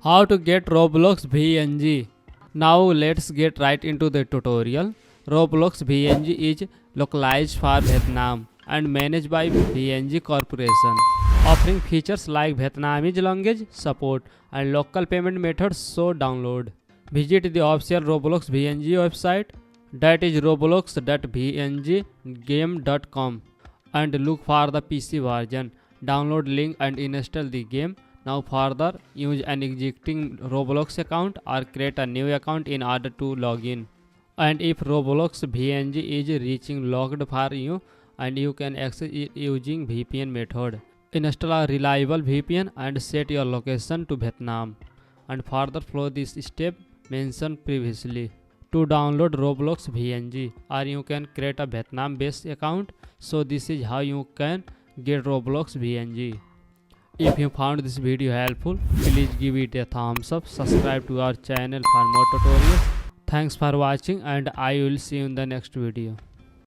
How to get Roblox VNG. Now let's get right into the tutorial. Roblox VNG is localized for Vietnam and managed by VNG Corporation, offering features like Vietnamese language support and local payment methods. So download. Visit the official Roblox VNG website, that is roblox.vnggame.com, and look for the PC version. Download link and install the game. Now further, use an existing Roblox account or create a new account in order to log in. And if Roblox VNG is reaching locked for you, and you can access it using VPN method. Install a reliable VPN and set your location to Vietnam. And further follow this step mentioned previously to download Roblox VNG, or you can create a Vietnam based account. So this is how you can get Roblox VNG. If you found this video helpful, please give it a thumbs up, subscribe to our channel for more tutorials. Thanks for watching, and I will see you in the next video.